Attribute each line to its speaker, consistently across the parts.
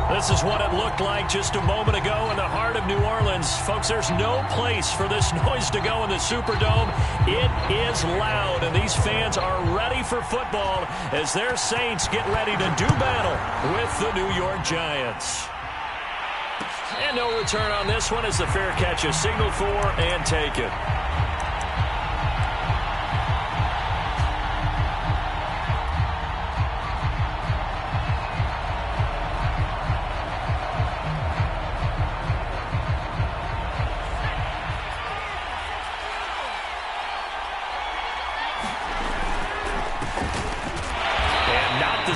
Speaker 1: This is what it looked like just a moment ago in the heart of New Orleans. Folks, there's no place for this noise to go in the Superdome. It is loud, and these fans are ready for football as their Saints get ready to do battle with the New York Giants. And no return on this one as the fair catch is signaled for and taken.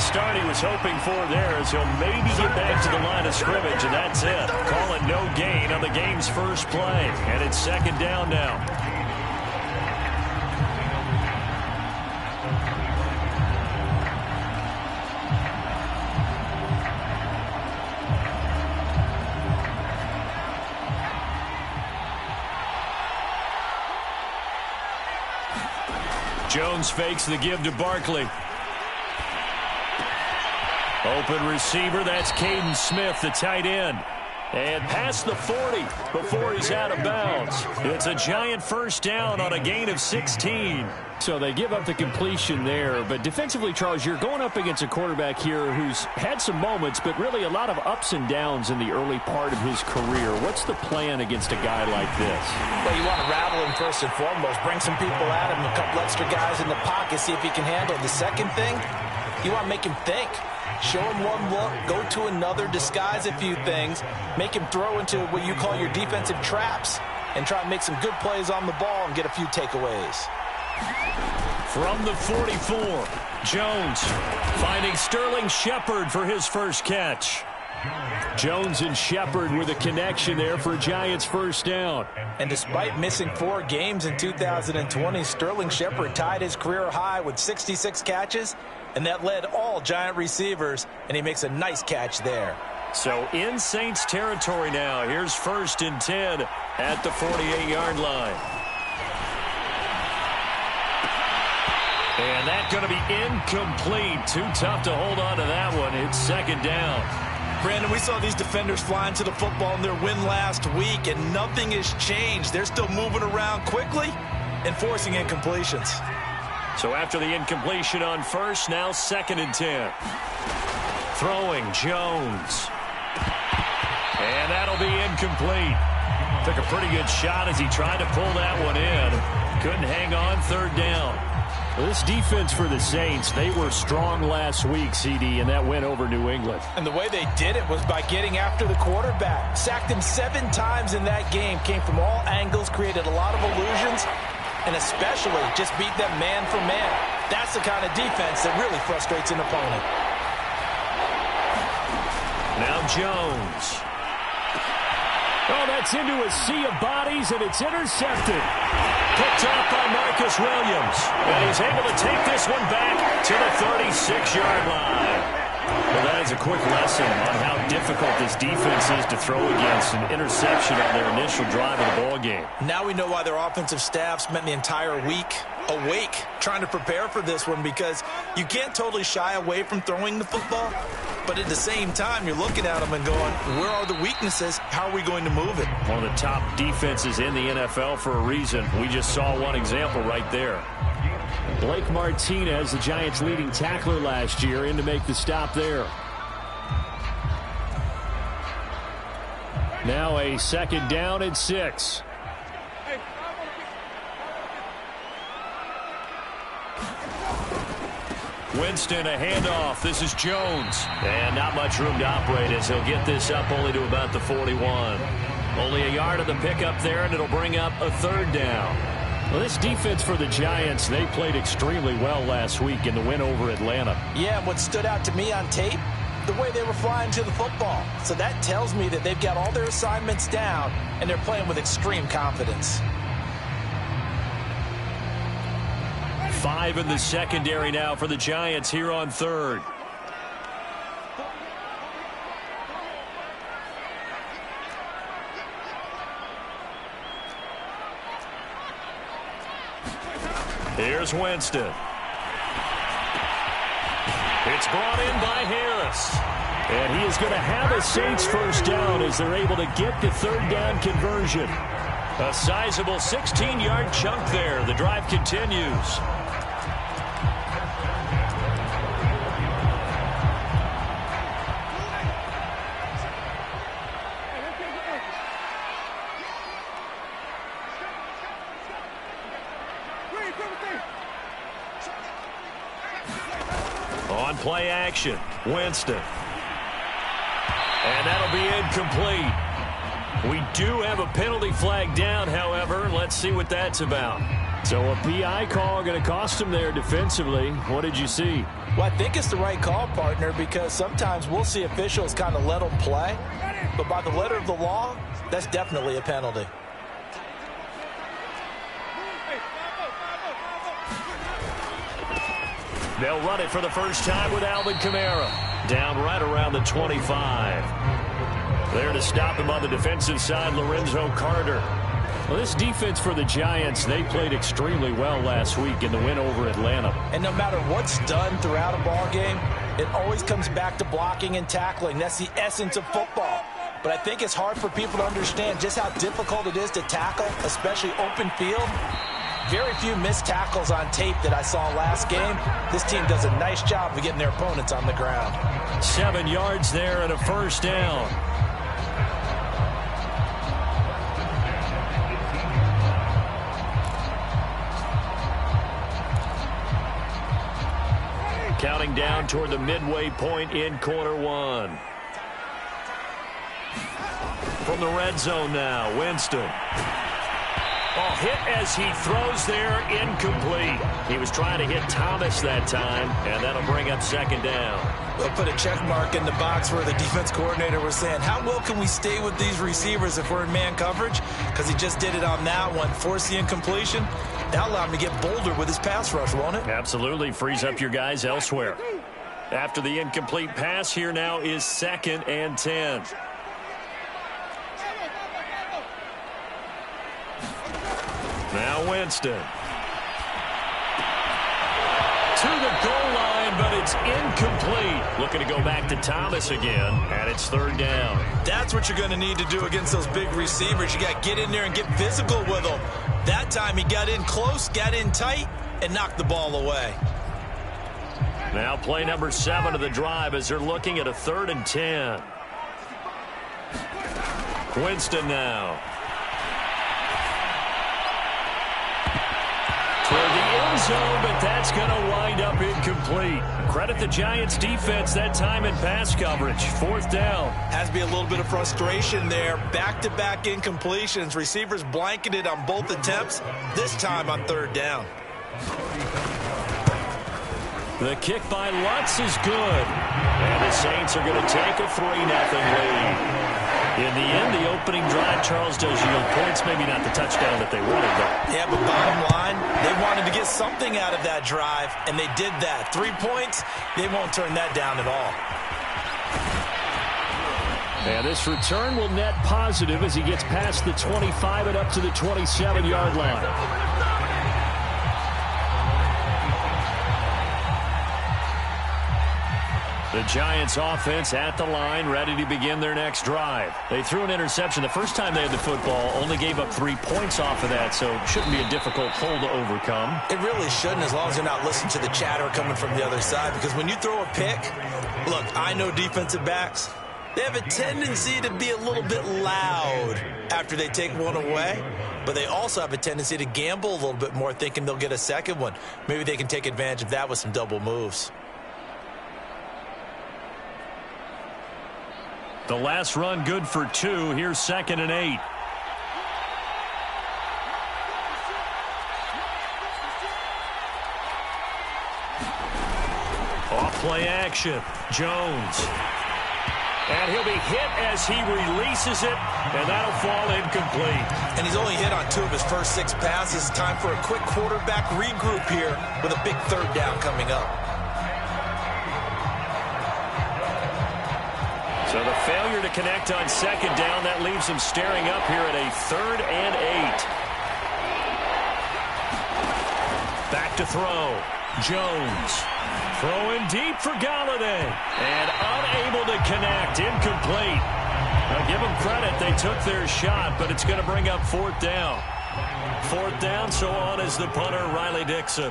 Speaker 1: Start he was hoping for there as he'll maybe get back to the line of scrimmage, and that's it. Call it no gain on the game's first play, and it's second down now. Jones fakes the give to Barkley. Open receiver, that's Caden Smith, the tight end. And past the 40 before he's out of bounds. It's a Giant first down on a gain of 16.
Speaker 2: So they give up the completion there. But defensively, Charles, you're going up against a quarterback here who's had some moments, but really a lot of ups and downs in the early part of his career. What's the plan against a guy like this?
Speaker 3: Well, you want to rattle him first and foremost. Bring some people at him, a couple extra guys in the pocket, see if he can handle it. The second thing, you want to make him think. Show him one look, go to another, disguise a few things, make him throw into what you call your defensive traps, and try and make some good plays on the ball and get a few takeaways.
Speaker 1: From the 44, Jones finding Sterling Shepard for his first catch.
Speaker 2: Jones and Shepard with a connection there for Giants first down.
Speaker 3: And despite missing 4 games in 2020, Sterling Shepard tied his career high with 66 catches, and that led all Giant receivers, and he makes a nice catch there.
Speaker 1: So in Saints territory now. Here's first and 10 at the 48-yard line. And that's going to be incomplete. Too tough to hold on to that one. It's second down.
Speaker 3: Brandon, we saw these defenders flying to the football in their win last week, and nothing has changed. They're still moving around quickly and forcing incompletions.
Speaker 1: So after the incompletion on first, now second and 10. Throwing Jones. And that'll be incomplete. Took a pretty good shot as he tried to pull that one in. Couldn't hang on, third down.
Speaker 2: Well, this defense for the Saints, they were strong last week, CD, and that went over New England.
Speaker 3: And the way they did it was by getting after the quarterback. Sacked him 7 times in that game. Came from all angles, created a lot of illusions, and especially just beat them man for man. That's the kind of defense that really frustrates an opponent.
Speaker 1: Now Jones.
Speaker 2: Oh, that's into a sea of bodies, and it's intercepted.
Speaker 1: Picked up by Marcus Williams. And he's able to take this one back to the 36-yard line. Well, that is a quick lesson on how difficult this defense is to throw against. An interception on their initial drive of the ballgame.
Speaker 3: Now we know why their offensive staff spent the entire week awake trying to prepare for this one, because you can't totally shy away from throwing the football, but at the same time you're looking at them and going, where are the weaknesses? How are we going to move it?
Speaker 1: One of the top defenses in the NFL for a reason. We just saw one example right there.
Speaker 2: Blake Martinez, the Giants' leading tackler last year, in to make the stop there. Now a second down and 6.
Speaker 1: Winston, a handoff. This is Jones. And not much room to operate as he'll get this up only to about the 41. Only a yard of the pickup there, and it'll bring up a third down.
Speaker 2: Well, this defense for the Giants, they played extremely well last week in the win over Atlanta.
Speaker 3: Yeah, and what stood out to me on tape, the way they were flying to the football. So that tells me that they've got all their assignments down, and they're playing with extreme confidence.
Speaker 1: 5 in the secondary now for the Giants here on third. Here's Winston. It's brought in by Harris. And he is going to have a Saints first down as they're able to get the third down conversion. A sizable 16-yard chunk there. The drive continues. On play action, Winston. And that'll be incomplete. We do have a penalty flag down, however. Let's see what that's about.
Speaker 2: So a PI call going to cost him there defensively. What did you see?
Speaker 3: Well, I think it's the right call, partner, because sometimes we'll see officials kind of let them play. But by the letter of the law, that's definitely a penalty.
Speaker 1: They'll run it for the first time with Alvin Kamara. Down right around the 25. There to stop him on the defensive side, Lorenzo Carter.
Speaker 2: Well, this defense for the Giants, they played extremely well last week in the win over Atlanta.
Speaker 3: And no matter what's done throughout a ball game, it always comes back to blocking and tackling. That's the essence of football. But I think it's hard for people to understand just how difficult it is to tackle, especially open field. Very few missed tackles on tape that I saw last game. This team does a nice job of getting their opponents on the ground.
Speaker 1: 7 yards there and a first down. Counting down toward the midway point in quarter one. From the red zone now, Winston. Oh, hit as he throws there, incomplete. He was trying to hit Thomas that time, and that'll bring up second down.
Speaker 3: We'll put a check mark in the box where the defense coordinator was saying, how well can we stay with these receivers if we're in man coverage? Because he just did it on that one, forced the incompletion. That'll allow him to get bolder with his pass rush, won't it?
Speaker 1: Absolutely, frees up your guys elsewhere. After the incomplete pass, here now is 2nd and 10. Now Winston. To the goal line, but it's incomplete. Looking to go back to Thomas again, and it's third down.
Speaker 3: That's what you're going to need to do against those big receivers. You got to get in there and get physical with them. That time he got in close, got in tight, and knocked the ball away.
Speaker 1: Now play number 7 of the drive as they're looking at a 3rd and 10. Winston now. Toward the end zone, but that's going to wind up incomplete. Credit the Giants defense that time in pass coverage. 4th down.
Speaker 3: Has to be a little bit of frustration there. Back-to-back incompletions. Receivers blanketed on both attempts, this time on 3rd down.
Speaker 1: The kick by Lutz is good. And the Saints are going to take a 3-0 lead. In the end, the opening drive, Charles, does yield points. Maybe not the touchdown that they wanted, though.
Speaker 3: Yeah, but bottom line, they wanted to get something out of that drive, and they did that. 3 points, they won't turn that down at all.
Speaker 2: And this return will net positive as he gets past the 25 and up to the 27-yard line.
Speaker 1: The Giants offense at the line, ready to begin their next drive. They threw an interception the first time they had the football, only gave up 3 points off of that, so it shouldn't be a difficult hole to overcome.
Speaker 3: It really shouldn't, as long as they're not listening to the chatter coming from the other side, because when you throw a pick, look, I know defensive backs, they have a tendency to be a little bit loud after they take one away, but they also have a tendency to gamble a little bit more, thinking they'll get a second one. Maybe they can take advantage of that with some double moves.
Speaker 1: The last run good for 2. Here's 2nd and 8. Off play action. Jones. And he'll be hit as he releases it, and that'll fall incomplete.
Speaker 3: And he's only hit on 2 of his first 6 passes. Time for a quick quarterback regroup here with a big 3rd down coming up.
Speaker 1: So the failure to connect on 2nd down, that leaves him staring up here at a 3rd and 8. Back to throw. Jones Throwing deep for Galladay. And unable to connect. Incomplete. Now give them credit. They took their shot, but it's going to bring up fourth down. Fourth down, so on is the punter, Riley Dixon.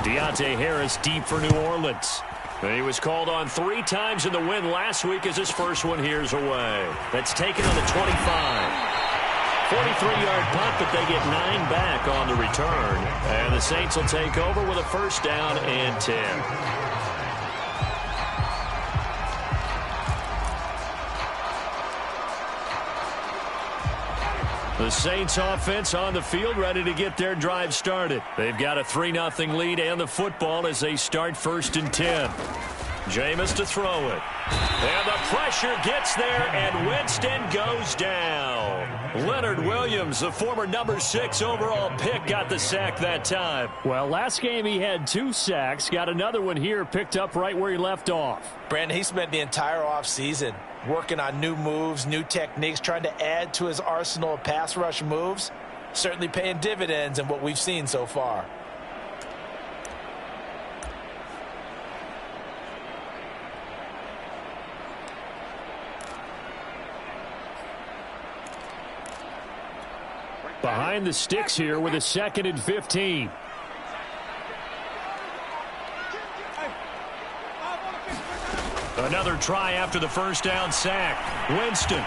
Speaker 1: Deontay Harris deep for New Orleans. He was called on 3 times in the win last week as his first one here's away. That's taken on the 25. 43-yard punt, but they get 9 back on the return. And the Saints will take over with a first down and 10. The Saints offense on the field ready to get their drive started. They've got a 3-0 lead and the football as they start 1st and 10. Jameis to throw it. And the pressure gets there, and Winston goes down. Leonard Williams, the former number 6 overall pick, got the sack that time.
Speaker 2: Well, last game he had 2 sacks. Got another one here, picked up right where he left off.
Speaker 3: Brandon, he spent the entire offseason working on new moves, new techniques, trying to add to his arsenal of pass rush moves. Certainly paying dividends in what we've seen so far.
Speaker 2: Behind the sticks here with a 2nd and 15.
Speaker 1: Another try after the first down sack. Winston.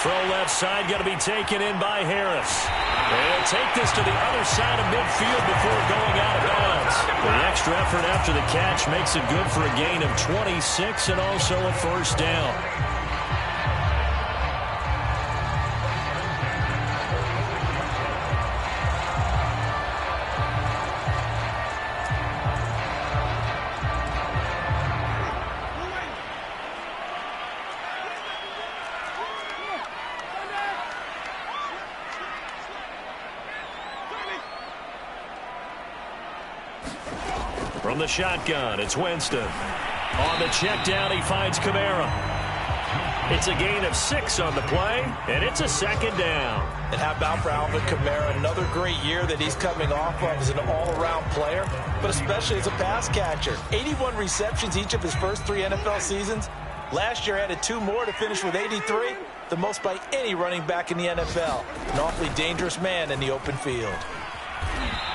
Speaker 1: Throw left side, going to be taken in by Harris. They'll take this to the other side of midfield before going out of bounds. The extra effort after the catch makes it good for a gain of 26 and also a first down. From the shotgun, it's Winston. On the check down, he finds Kamara. It's a gain of 6 on the play, and it's a 2nd down.
Speaker 3: And how about for Alvin Kamara? Another great year that he's coming off of as an all-around player, but especially as a pass catcher. 81 receptions each of his first 3 NFL seasons. Last year added 2 more to finish with 83, the most by any running back in the NFL. An awfully dangerous man in the open field.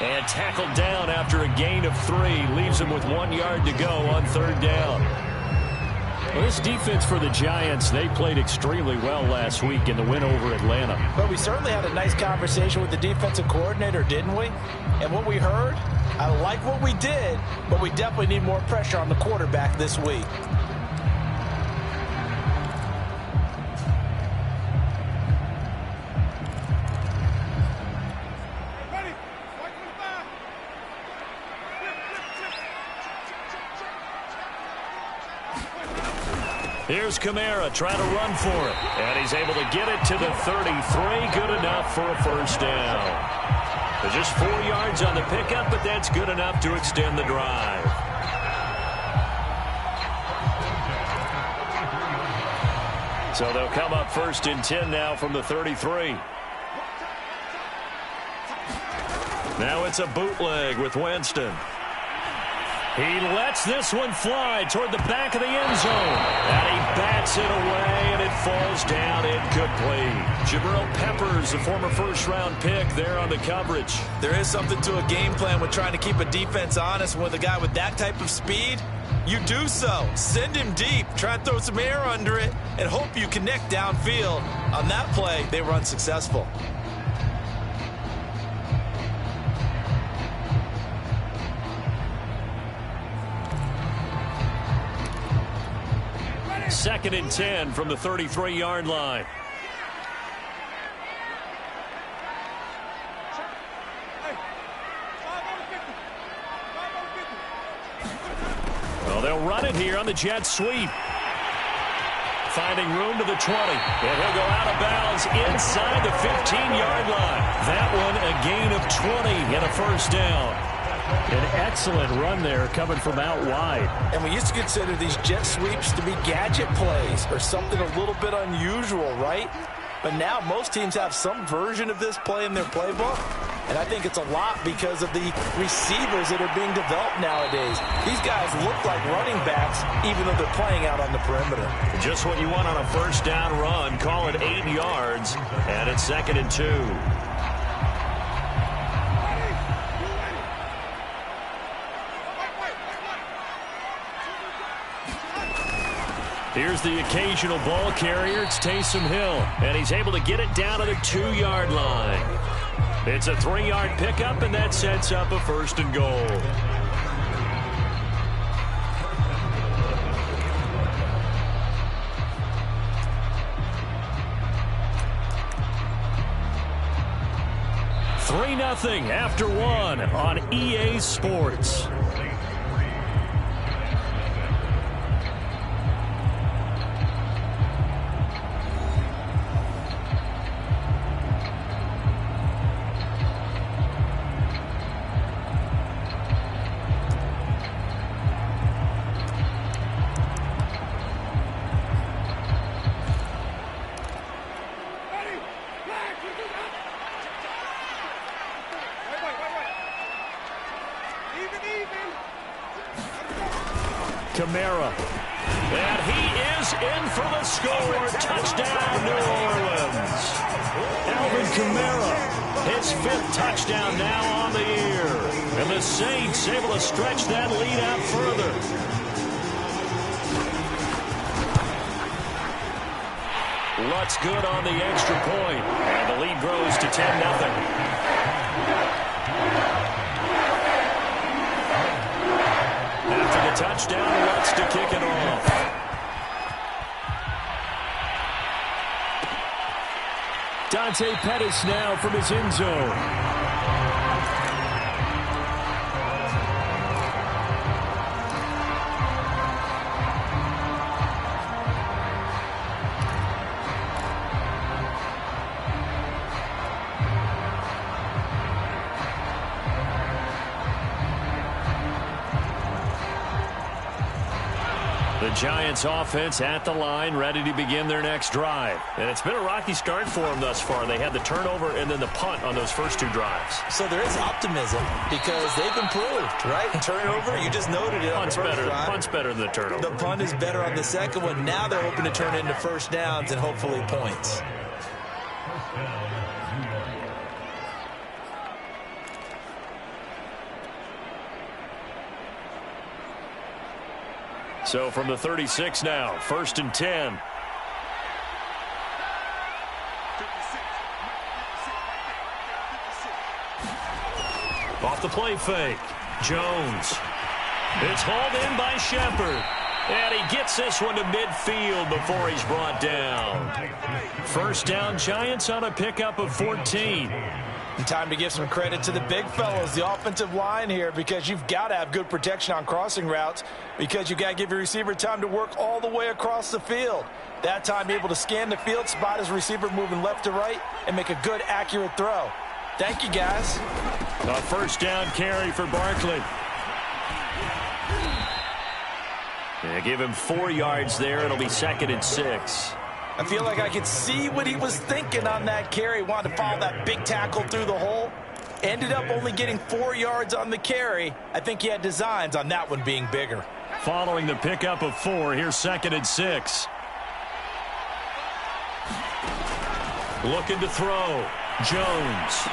Speaker 1: And tackled down after a gain of 3. Leaves him with 1 yard to go on 3rd down.
Speaker 2: Well, this defense for the Giants, they played extremely well last week in the win over Atlanta.
Speaker 3: But we certainly had a nice conversation with the defensive coordinator, didn't we? And what we heard, I like what we did, but we definitely need more pressure on the quarterback this week.
Speaker 1: Here's Kamara trying to run for it. And he's able to get it to the 33. Good enough for a first down. There's just 4 yards on the pickup, but that's good enough to extend the drive. So they'll come up 1st and 10 now from the 33. Now it's a bootleg with Winston. He lets this one fly toward the back of the end zone. And he bats it away, and it falls down incomplete. Jabril Peppers, the former first-round pick, there on the coverage.
Speaker 3: There is something to a game plan with trying to keep a defense honest. With a guy with that type of speed, you do so. Send him deep. Try and throw some air under it and hope you connect downfield. On that play, they were unsuccessful.
Speaker 1: Second and 10 from the 33-yard line. Well, they'll run it here on the jet sweep. Finding room to the 20. And he'll go out of bounds inside the 15-yard line. That one a gain of 20 and a first down.
Speaker 2: An excellent run there coming from out wide.
Speaker 3: And we used to consider these jet sweeps to be gadget plays or something a little bit unusual, right? But now most teams have some version of this play in their playbook. And I think it's a lot because of the receivers that are being developed nowadays. These guys look like running backs, even though they're playing out on the perimeter.
Speaker 1: Just what you want on a first down run. Call it 8 yards, and it's 2nd and 2. Here's the occasional ball carrier. It's Taysom Hill, and he's able to get it down to the 2-yard line. It's a 3-yard pickup, and that sets up a 1st and goal. Three 3-0 after 1 on EA Sports. Kamara. And he is in for the score. Touchdown, New Orleans. Alvin Kamara, his 5th touchdown now on the year. And the Saints able to stretch that lead out further. Lutz good on the extra point. And the lead grows to 10-0. After the touchdown, Lutz to kick it off. Dante Pettis now from his end zone. The Giants offense at the line, ready to begin their next drive. And it's been a rocky start for them thus far. They had the turnover and then the punt on those first 2 drives.
Speaker 3: So there is optimism because they've improved, right? Turnover, you just noted it.
Speaker 1: Punt's better than the turnover.
Speaker 3: The punt is better on the second one. Now they're hoping to turn into first downs and hopefully points.
Speaker 1: So from the 36 now, 1st and 10. Off the play fake. Jones. It's hauled in by Shepard. And he gets this one to midfield before he's brought down. First down, Giants on a pickup of 14.
Speaker 3: And time to give some credit to the big fellows, the offensive line here, because you've got to have good protection on crossing routes because you've got to give your receiver time to work all the way across the field. That time able to scan the field, spot his receiver moving left to right, and make a good, accurate throw. Thank you, guys.
Speaker 1: A first down carry for Barkley. They give him 4 yards there. It'll be 2nd and 6.
Speaker 3: I feel like I could see what he was thinking on that carry. Wanted to follow that big tackle through the hole. Ended up only getting 4 yards on the carry. I think he had designs on that one being bigger.
Speaker 1: Following the pickup of 4, here's 2nd and 6. Looking to throw. Jones.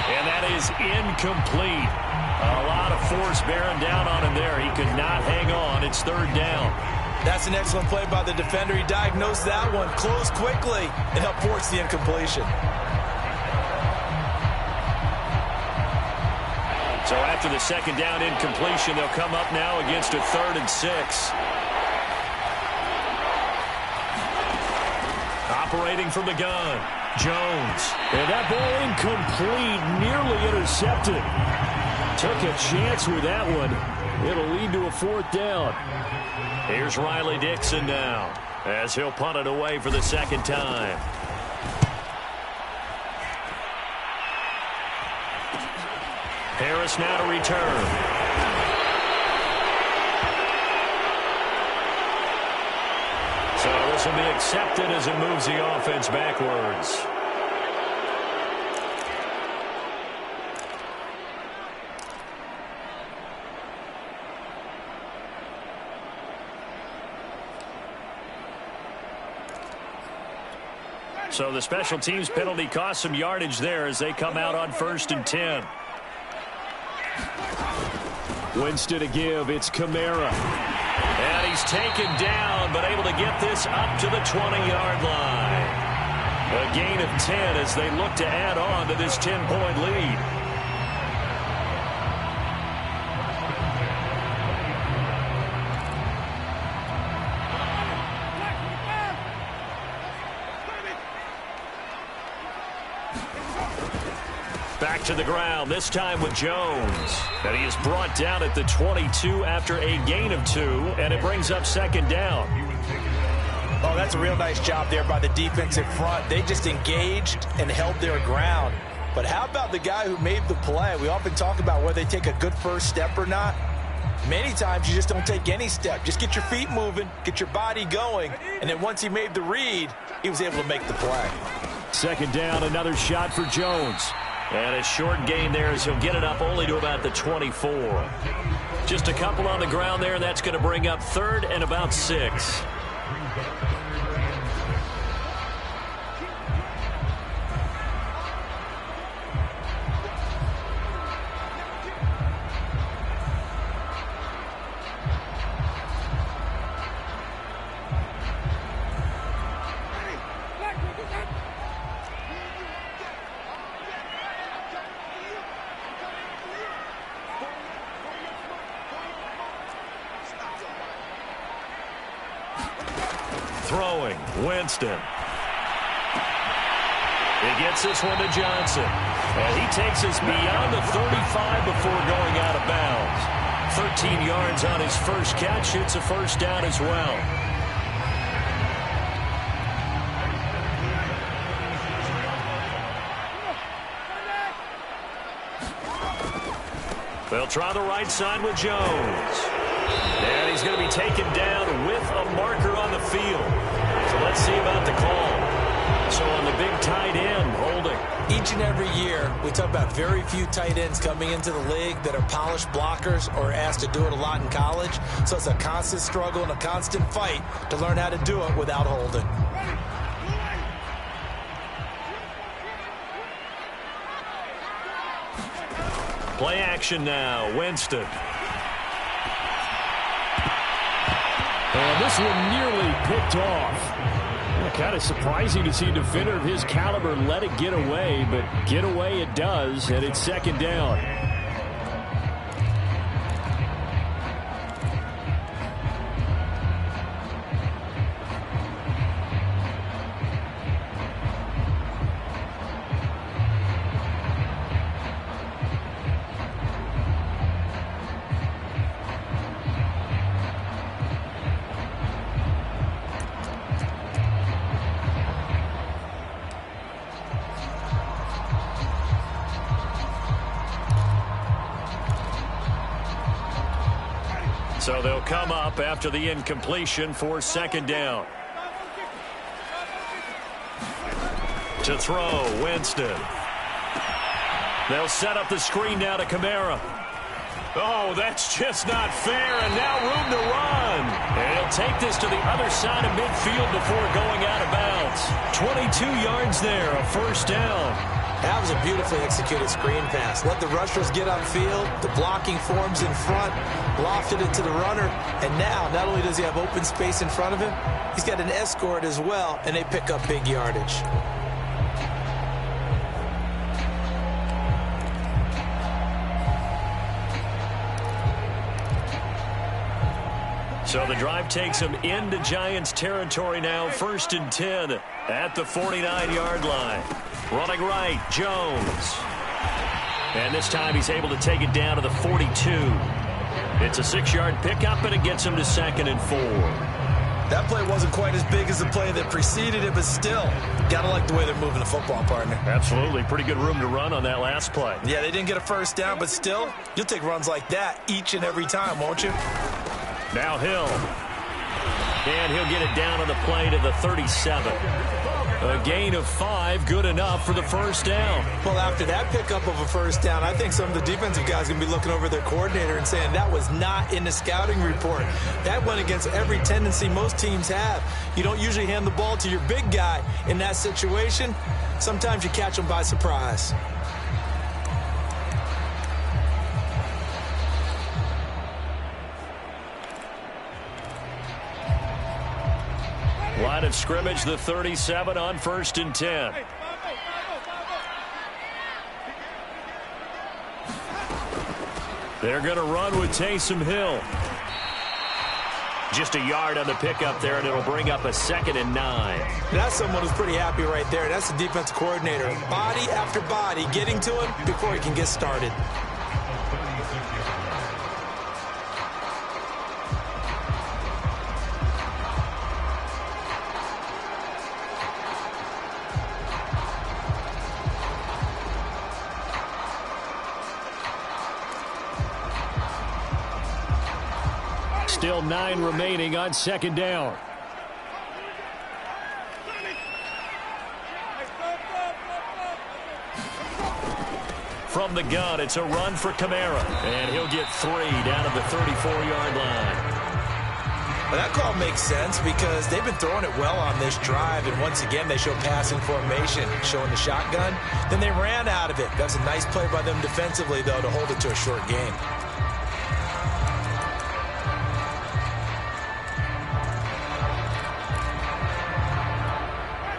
Speaker 1: And that is incomplete. A lot of force bearing down on him there. He could not hang on. It's 3rd down.
Speaker 3: That's an excellent play by the defender. He diagnosed that one, closed quickly, and helped force the incompletion.
Speaker 1: So after the 2nd down incompletion, they'll come up now against a 3rd and 6. Operating from the gun, Jones. And that ball incomplete, nearly intercepted. Took a chance with that one. It'll lead to a 4th down. Here's Riley Dixon now as he'll punt it away for the 2nd time. Harris now to return. So this will be accepted as it moves the offense backwards. So the special teams penalty cost some yardage there as they come out on 1st and 10.
Speaker 2: Winston to give. It's Kamara.
Speaker 1: And he's taken down, but able to get this up to the 20-yard line. A gain of 10 as they look to add on to this 10-point lead. Back to the ground, this time with Jones. And he is brought down at the 22 after a gain of 2, and it brings up 2nd down.
Speaker 3: Oh, that's a real nice job there by the defensive front. They just engaged and held their ground. But how about the guy who made the play? We often talk about whether they take a good first step or not. Many times you just don't take any step. Just get your feet moving, get your body going, and then once he made the read, he was able to make the play.
Speaker 2: 2nd down, another shot for Jones.
Speaker 1: And a short gain there as he'll get it up only to about the 24. Just a couple on the ground there, and that's going to bring up 3rd and about 6. Throwing, Winston. He gets this one to Johnson. And he takes us beyond the 35 before going out of bounds. 13 yards on his first catch. It's a 1st down as well. They'll try the right side with Jones. And he's going to be taken down with a marker on the field. So let's see about the call. So on the big tight end, holding.
Speaker 3: Each and every year, we talk about very few tight ends coming into the league that are polished blockers or asked to do it a lot in college. So it's a constant struggle and a constant fight to learn how to do it without holding.
Speaker 1: Play action now, Winston.
Speaker 2: And this one nearly picked off. Kind of surprising to see a defender of his caliber let it get away, but get away it does, and it's 2nd down.
Speaker 1: So they'll come up after the incompletion for 2nd down. To throw, Winston. They'll set up the screen now to Kamara. Oh, that's just not fair, and now room to run. And he'll take this to the other side of midfield before going out of bounds. 22 yards there, a 1st down.
Speaker 3: That was a beautifully executed screen pass. Let the rushers get upfield. The blocking forms in front. Lofted it to the runner. And now, not only does he have open space in front of him, he's got an escort as well, and they pick up big yardage.
Speaker 1: So the drive takes him into Giants territory now. 1st and 10 at the 49-yard line. Running right, Jones. And this time he's able to take it down to the 42. It's a 6-yard pickup, and it gets him to 2nd and 4.
Speaker 3: That play wasn't quite as big as the play that preceded it, but still, got to like the way they're moving the football, partner.
Speaker 1: Absolutely. Pretty good room to run on that last play.
Speaker 3: Yeah, they didn't get a 1st down, but still, you'll take runs like that each and every time, won't you?
Speaker 1: Now Hill. And he'll get it down on the play to the 37. A gain of 5, good enough for the first down.
Speaker 3: Well, after that pickup of a first down, I think some of the defensive guys are going to be looking over their coordinator and saying that was not in the scouting report. That went against every tendency most teams have. You don't usually hand the ball to your big guy in that situation. Sometimes you catch them by surprise.
Speaker 1: Line of scrimmage, the 37 on 1st and 10. They're going to run with Taysom Hill. Just a yard on the pickup there, and it'll bring up a 2nd and 9.
Speaker 3: That's someone who's pretty happy right there. That's the defensive coordinator. Body after body getting to him before he can get started.
Speaker 1: Still 9 remaining on 2nd down. From the gun, it's a run for Kamara. And he'll get 3 down at the 34-yard line.
Speaker 3: Well, that call makes sense because they've been throwing it well on this drive. And once again, they show passing formation, showing the shotgun. Then they ran out of it. That's a nice play by them defensively, though, to hold it to a short gain.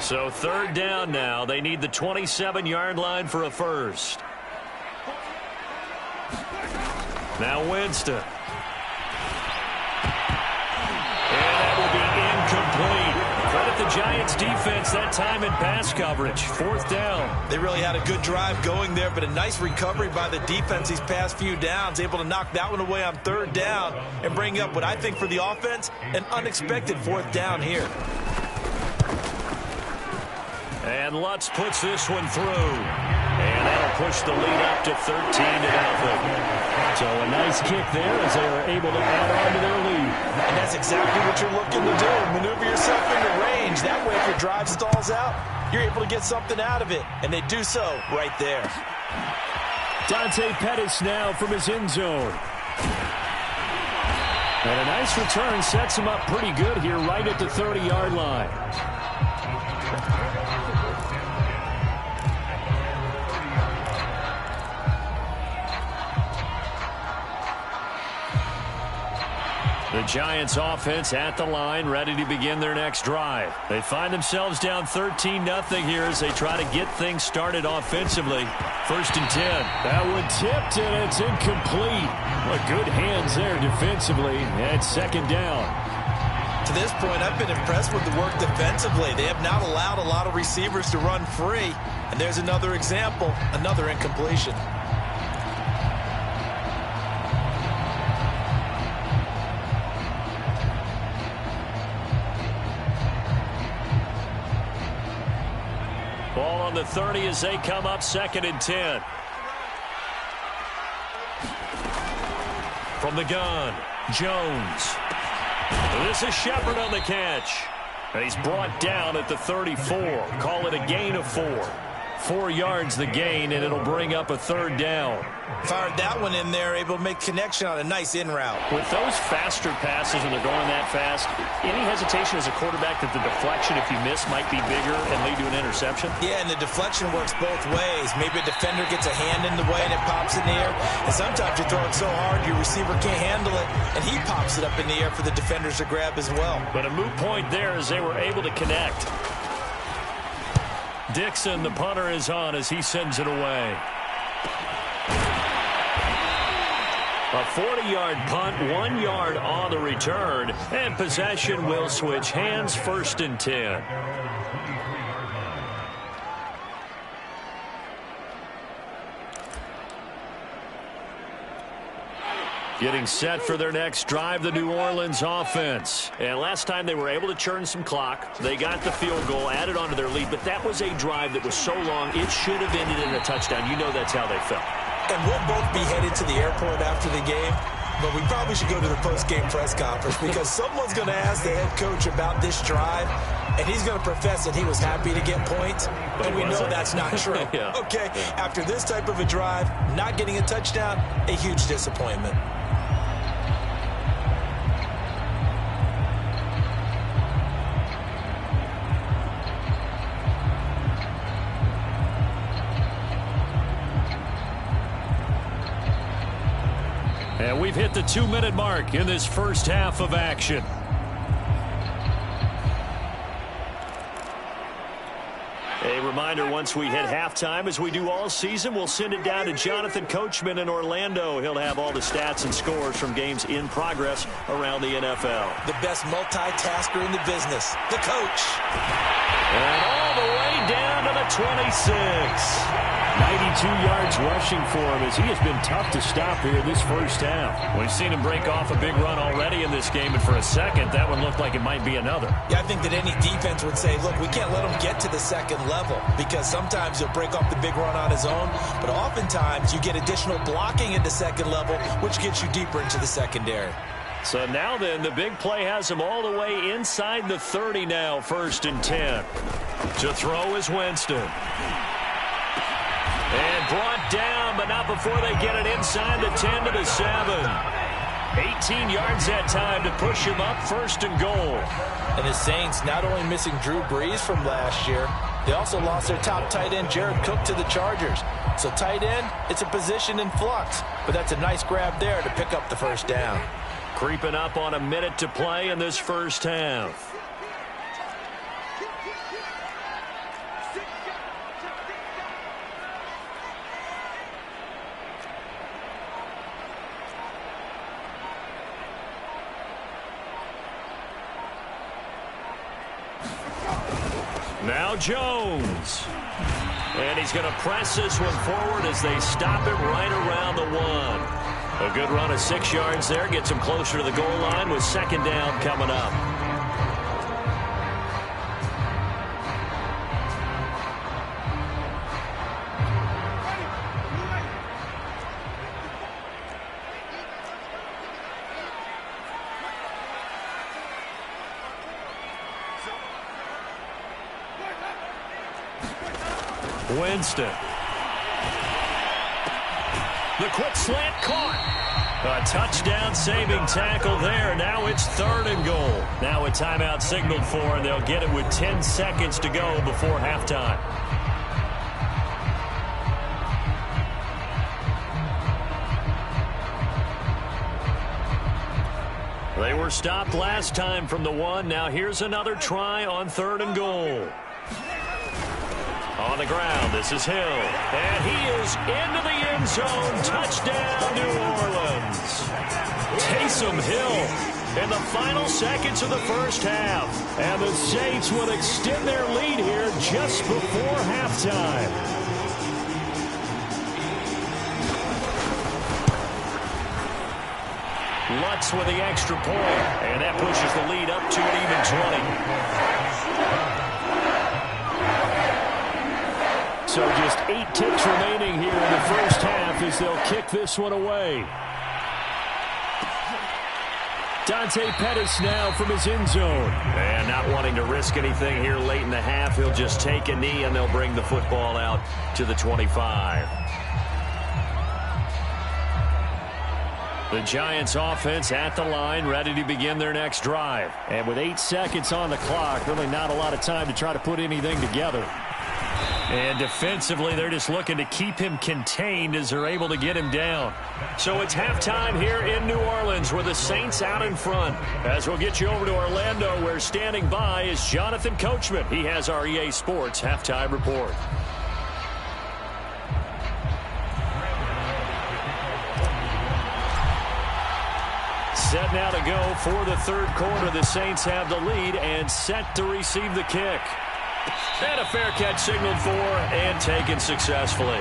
Speaker 1: So 3rd down now. They need the 27-yard line for a first. Now Winston. And that will be incomplete. Credit the Giants defense that time in pass coverage. 4th down.
Speaker 3: They really had a good drive going there, but a nice recovery by the defense these past few downs. Able to knock that one away on 3rd down and bring up what I think for the offense, an unexpected 4th down here.
Speaker 1: And Lutz puts this one through. And that'll push the lead up to 13-0.
Speaker 2: So a nice kick there as they are able to add on to their lead.
Speaker 3: And that's exactly what you're looking to do. Maneuver yourself into range. That way, if your drive stalls out, you're able to get something out of it. And they do so right there.
Speaker 2: Dante Pettis now from his end zone. And a nice return sets him up pretty good here right at the 30-yard line.
Speaker 1: The Giants offense at the line, ready to begin their next drive. They find themselves down 13-0 here as they try to get things started offensively. 1st and 10.
Speaker 2: That one tipped, and it's incomplete. What good hands there defensively at 2nd down.
Speaker 3: To this point, I've been impressed with the work defensively. They have not allowed a lot of receivers to run free. And there's another example, another incompletion.
Speaker 1: Ball on the 30 as they come up 2nd and 10. From the gun, Jones. This is Shepard on the catch. And he's brought down at the 34. Call it a gain of 4. 4 yards the gain, and it'll bring up a 3rd down.
Speaker 3: Fired that one in there, able to make connection on a nice in route.
Speaker 2: With those faster passes when they're going that fast, any hesitation as a quarterback that the deflection, if you miss, might be bigger and lead to an interception?
Speaker 3: Yeah, and the deflection works both ways. Maybe a defender gets a hand in the way and it pops in the air. And sometimes you throw it so hard your receiver can't handle it, and he pops it up in the air for the defenders to grab as well.
Speaker 1: But a moot point there as they were able to connect. Dixon, the punter, is on as he sends it away. A 40-yard punt, 1 yard on the return, and possession will switch hands. 1st and 10. Getting set for their next drive, the New Orleans offense. And last time they were able to churn some clock. They got the field goal, added on to their lead, but that was a drive that was so long, it should have ended in a touchdown. You know that's how they felt.
Speaker 3: And we'll both be headed to the airport after the game. but we probably should go to the post-game press conference because someone's going to ask the head coach about this drive, and he's going to profess that he was happy to get points, and we know that's not true.
Speaker 2: Yeah.
Speaker 3: Okay, after this type of a drive, not getting a touchdown, a huge disappointment.
Speaker 1: And we've hit the 2-minute mark in this first half of action. A reminder, once we hit halftime, as we do all season, we'll send it down to Jonathan Coachman in Orlando. He'll have all the stats and scores from games in progress around the NFL.
Speaker 3: The best multitasker in the business, the coach.
Speaker 1: And all the way down to the 26.
Speaker 2: 92 yards rushing for him as he has been tough to stop here this first half.
Speaker 1: We've seen him break off a big run already in this game, and for a second, that one looked like it might be another.
Speaker 3: Yeah, I think that any defense would say, look, we can't let him get to the second level because sometimes he'll break off the big run on his own, but oftentimes you get additional blocking at the second level, which gets you deeper into the secondary.
Speaker 1: So now then, the big play has him all the way inside the 30 now, 1st and 10. To throw is Winston. And brought down, but not before they get it inside the 10 to the 7. 18 yards that time to push him up, 1st and goal.
Speaker 3: And the Saints not only missing Drew Brees from last year, they also lost their top tight end, Jared Cook, to the Chargers. So tight end, it's a position in flux, but that's a nice grab there to pick up the first down.
Speaker 1: Creeping up on a minute to play in this first half. Now Jones. And he's going to press this one forward as they stop it right around the 1. A good run of 6 yards there. Gets him closer to the goal line with 2nd down coming up. Winston. The quick slant caught. A touchdown saving tackle there. Now it's 3rd and goal. Now a timeout signaled for, and they'll get it with 10 seconds to go before halftime. They were stopped last time from the 1. Now here's another try on 3rd and goal. On the ground, this is Hill. And he is into the end zone. Touchdown, New Orleans. Taysom Hill in the final seconds of the first half. And the Saints will extend their lead here just before halftime. Lutz with the extra point. And that pushes the lead up to an even 20. So just 8 ticks remaining here in the first half as they'll kick this one away. Dante Pettis now from his end zone. And not wanting to risk anything here late in the half, he'll just take a knee and they'll bring the football out to the 25. The Giants offense at the line, ready to begin their next drive. And with 8 seconds on the clock, really not a lot of time to try to put anything together. And defensively, they're just looking to keep him contained as they're able to get him down. So it's halftime here in New Orleans with the Saints out in front. As we'll get you over to Orlando, where standing by is Jonathan Coachman. He has our EA Sports halftime report. Set now to go for the 3rd quarter. The Saints have the lead and set to receive the kick. And a fair catch signaled for and taken successfully.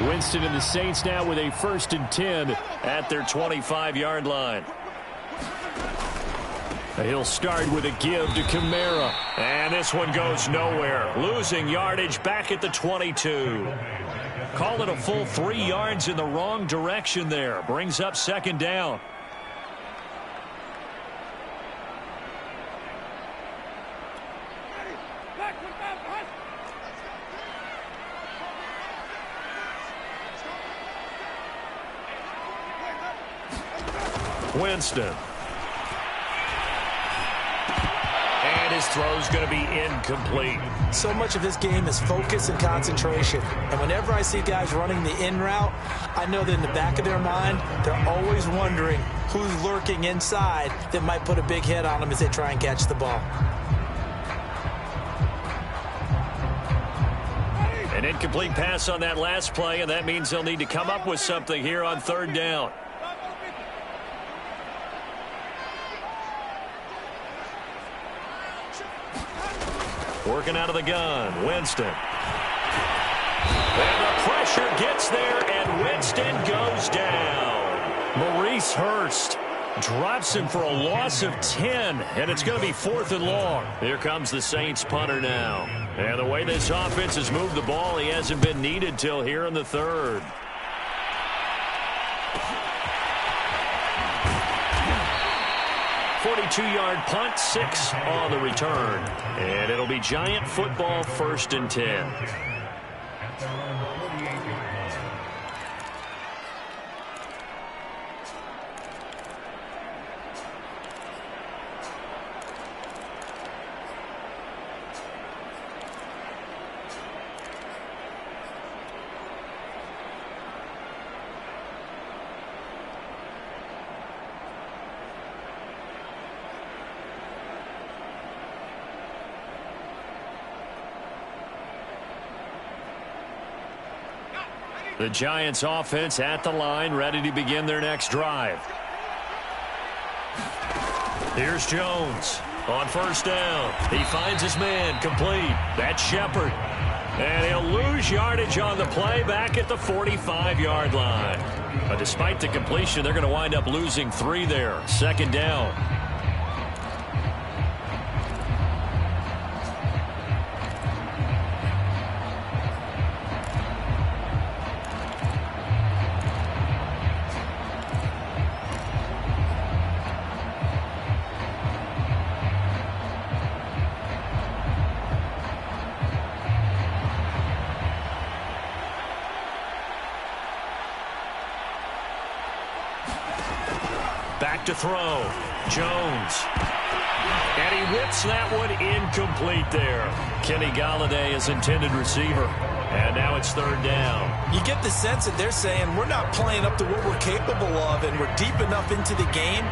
Speaker 1: Winston and the Saints now with a 1st and 10 at their 25-yard line. He'll start with a give to Kamara. And this one goes nowhere. Losing yardage back at the 22. Call it a full 3 yards in the wrong direction there. Brings up second down. Winston. And his throw's going to be incomplete.
Speaker 3: So much of this game is focus and concentration. And whenever I see guys running the in route, I know that in the back of their mind, they're always wondering who's lurking inside that might put a big hit on them as they try and catch the ball.
Speaker 1: An incomplete pass on that last play, and that means they'll need to come up with something here on third down. Working out of the gun, Winston. And the pressure gets there, and Winston goes down. Maurice Hurst drops him for a loss of 10, and it's going to be 4th and long. Here comes the Saints punter now. And the way this offense has moved the ball, he hasn't been needed till here in the third. .42-yard punt, 6 on the return. And it'll be Giant football, 1st and 10. The Giants offense at the line, ready to begin their next drive. Here's Jones on first down. He finds his man, complete. That's Shepard. And he'll lose yardage on the play back at the 45-yard line. But despite the completion, they're going to wind up losing 3 there. Second down. Back to throw. Jones. And he whips that one incomplete there. Kenny Galladay is intended receiver. And now it's third down.
Speaker 3: You get the sense that they're saying we're not playing up to what we're capable of, and we're deep enough into the game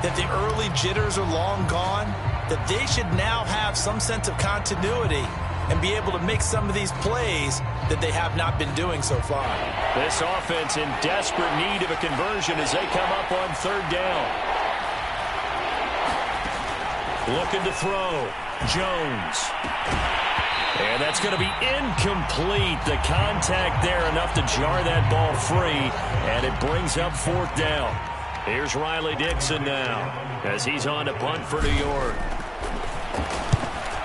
Speaker 3: that the early jitters are long gone, that they should now have some sense of continuity and be able to make some of these plays that they have not been doing so far.
Speaker 1: This offense in desperate need of a conversion as they come up on third down. Looking to throw. Jones. And that's going to be incomplete. The contact there enough to jar that ball free, and it brings up 4th down. Here's Riley Dixon now as he's on to punt for New York.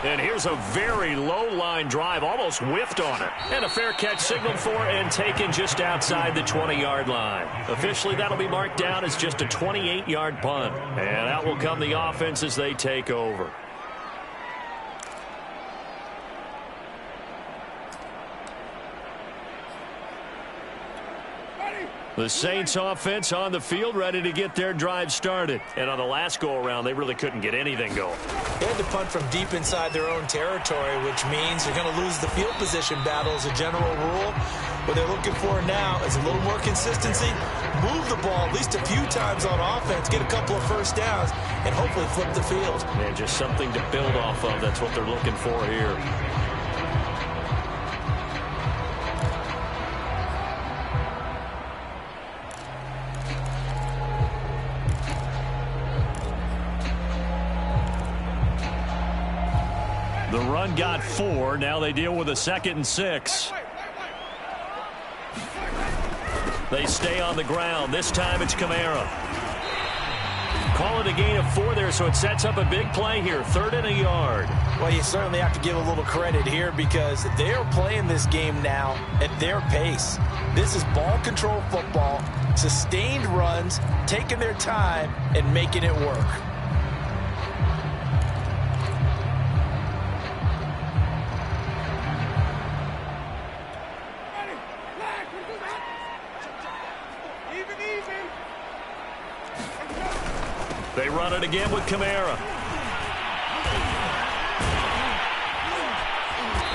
Speaker 1: And here's a very low-line drive, almost whiffed on it. And a fair catch signaled for and taken just outside the 20-yard line. Officially, that'll be marked down as just a 28-yard punt. And out will come the offense as they take over. The Saints offense on the field, ready to get their drive started. And on the last go-around, they really couldn't get anything going.
Speaker 3: They had to punt from deep inside their own territory, which means they're going to lose the field position battle as a general rule. What they're looking for now is a little more consistency, move the ball at least a few times on offense, get a couple of first downs, and hopefully flip the field.
Speaker 1: And just something to build off of. That's what they're looking for here. The run got 4. Now they deal with a 2nd and 6. They stay on the ground. This time it's Kamara. Call it a gain of 4 there, so it sets up a big play here. 3rd and a yard.
Speaker 3: Well, you certainly have to give a little credit here because they are playing this game now at their pace. This is ball control football, sustained runs, taking their time, and making it work.
Speaker 1: They run it again with Kamara.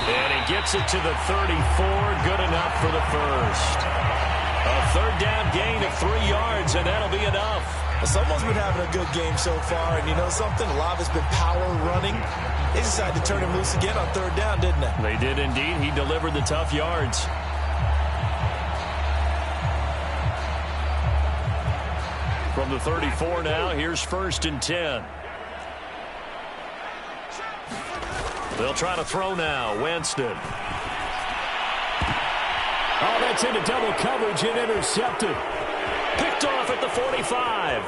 Speaker 1: And he gets it to the 34. Good enough for the first. A 3rd down gain of 3 yards, and that'll be enough.
Speaker 3: Well, someone's been having a good game so far, and you know something? A lot of it's been power running. They decided to turn him loose again on 3rd down, didn't they?
Speaker 1: They did indeed. He delivered the tough yards. From the 34 now, here's 1st and 10. They'll try to throw now. Winston.
Speaker 2: Oh, that's into double coverage and intercepted.
Speaker 1: Picked off at the 45.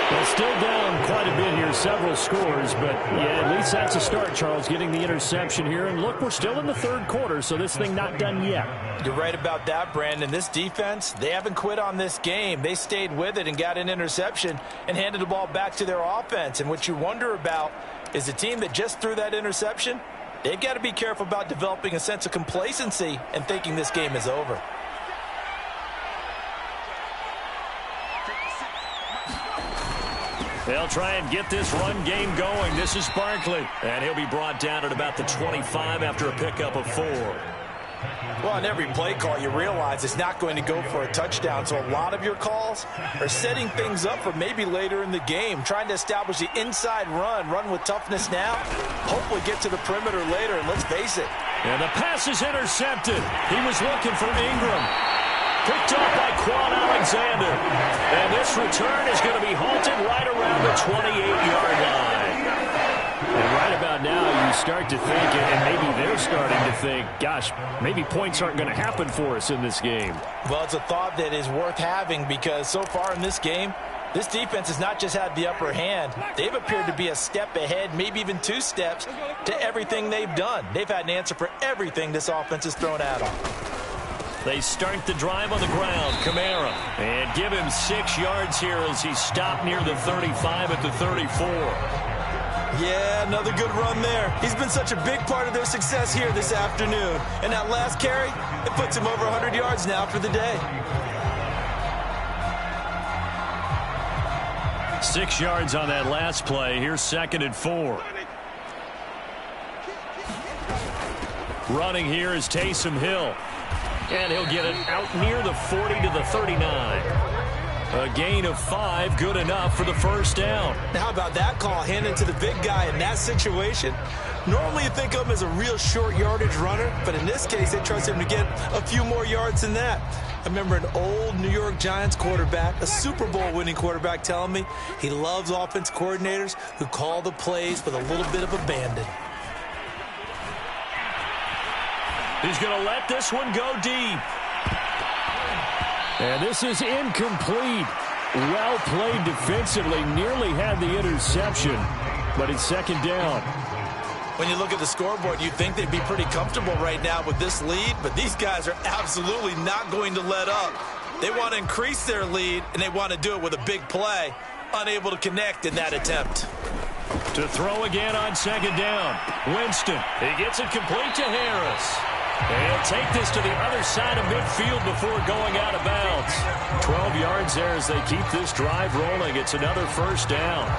Speaker 2: Well, still down quite a bit here, several scores, but yeah, at least that's a start, Charles, getting the interception here. And look, we're still in the 3rd quarter, so this thing not done yet.
Speaker 3: You're right about that, Brandon. This defense, they haven't quit on this game. They stayed with it and got an interception and handed the ball back to their offense. And what you wonder about is the team that just threw that interception, they've got to be careful about developing a sense of complacency and thinking this game is over.
Speaker 1: They'll try and get this run game going. This is Barkley. And he'll be brought down at about the 25 after a pickup of 4.
Speaker 3: Well, on every play call, you realize it's not going to go for a touchdown. So a lot of your calls are setting things up for maybe later in the game, trying to establish the inside run with toughness now, hopefully get to the perimeter later, and let's face it.
Speaker 1: And the pass is intercepted. He was looking for Ingram. Picked up by Quan Alexander. And this return is going to be halted right around the 28-yard line.
Speaker 2: And right about now, you start to think, and maybe they're starting to think, gosh, maybe points aren't going to happen for us in this game.
Speaker 3: Well, it's a thought that is worth having because so far in this game, this defense has not just had the upper hand. They've appeared to be a step ahead, maybe even 2 steps, to everything they've done. They've had an answer for everything this offense has thrown at them.
Speaker 1: They start the drive on the ground. Kamara. And give him 6 yards here as he stopped near the 35 at the 34.
Speaker 3: Yeah, another good run there. He's been such a big part of their success here this afternoon. And that last carry, it puts him over 100 yards now for the day.
Speaker 1: 6 yards on that last play. Here's 2nd and 4. Running here is Taysom Hill. And he'll get it out near the 40 to the 39. A gain of 5, good enough for the 1st down.
Speaker 3: Now, how about that call handed to the big guy in that situation? Normally you think of him as a real short yardage runner, but in this case they trust him to get a few more yards than that. I remember an old New York Giants quarterback, a Super Bowl winning quarterback, telling me he loves offense coordinators who call the plays with a little bit of abandon.
Speaker 1: He's going to let this one go deep.
Speaker 2: And this is incomplete. Well played defensively. Nearly had the interception, but it's 2nd down.
Speaker 3: When you look at the scoreboard, you'd think they'd be pretty comfortable right now with this lead, but these guys are absolutely not going to let up. They want to increase their lead, and they want to do it with a big play. Unable to connect in that attempt.
Speaker 1: To throw again on 2nd down. Winston. He gets it complete to Harris. He'll take this to the other side of midfield before going out of bounds. 12 yards there as they keep this drive rolling. It's another 1st down.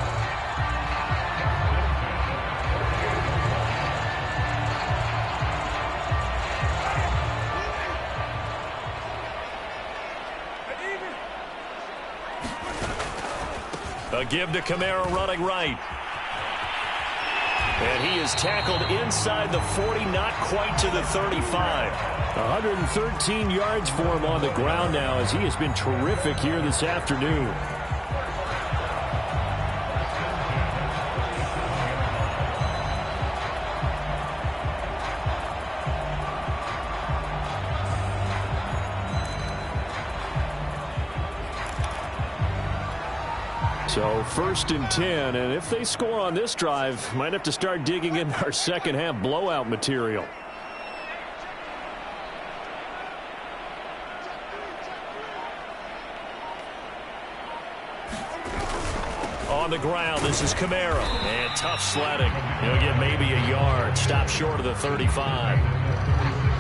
Speaker 1: A give to Kamara running right. And he is tackled inside the 40, not quite to the 35.
Speaker 2: 113 yards for him on the ground now as he has been terrific here this afternoon. So 1st and 10, and if they score on this drive, might have to start digging in our second half blowout material.
Speaker 1: On the ground, this is Kamara. And tough sledding. He'll get maybe a yard. Stop short of the 35.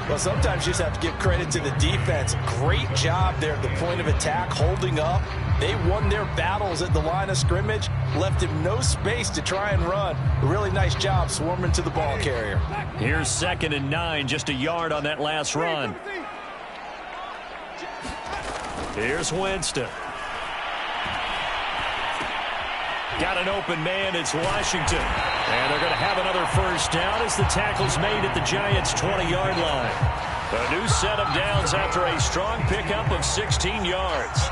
Speaker 3: Well, sometimes you just have to give credit to the defense. Great job there at the point of attack, holding up. They won their battles at the line of scrimmage, left him no space to try and run. A really nice job swarming to the ball carrier.
Speaker 1: Here's 2nd and 9, just a yard on that last run. Here's Winston. Got an open man, it's Washington. And they're going to have another first down as the tackle's made at the Giants' 20-yard line. A new set of downs after a strong pickup of 16 yards.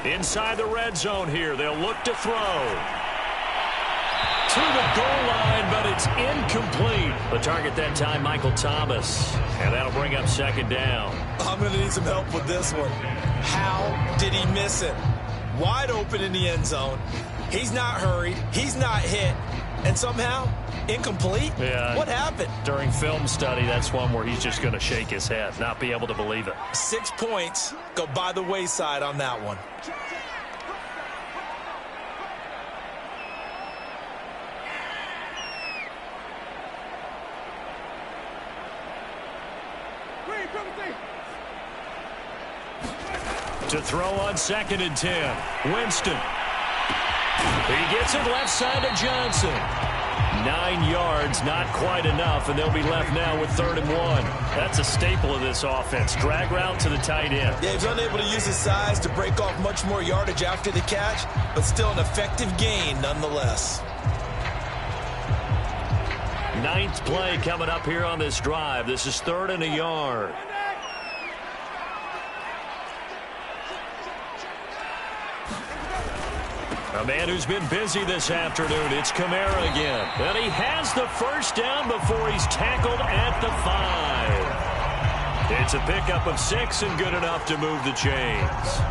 Speaker 1: Inside the red zone here, they'll look to throw. To the goal line, but it's incomplete. The target that time, Michael Thomas. And that'll bring up 2nd down.
Speaker 3: I'm going to need some help with this one. How did he miss it? Wide open in the end zone. He's not hurried. He's not hit. And somehow, incomplete?
Speaker 1: Yeah.
Speaker 3: What happened?
Speaker 1: During film study, that's one where he's just going to shake his head, not be able to believe it.
Speaker 3: 6 points go by the wayside on that one.
Speaker 1: To throw on 2nd and 10. Winston. He gets it left side to Johnson. 9 yards, not quite enough, and they'll be left now with 3rd and 1. That's a staple of this offense. Drag route to the tight end.
Speaker 3: Yeah, he's unable to use his size to break off much more yardage after the catch, but still an effective gain nonetheless.
Speaker 1: 9th play coming up here on this drive. This is 3rd and a yard. A man who's been busy this afternoon. It's Kamara again. And he has the first down before he's tackled at the 5. It's a pickup of 6 and good enough to move the chains.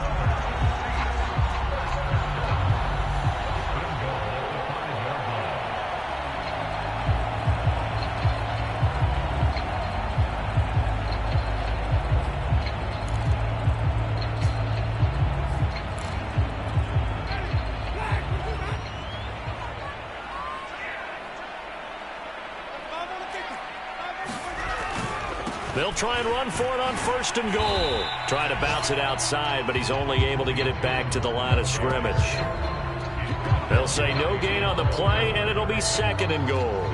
Speaker 1: They'll try and run for it on 1st and goal. Trying to bounce it outside, but he's only able to get it back to the line of scrimmage. They'll say no gain on the play, and it'll be 2nd and goal.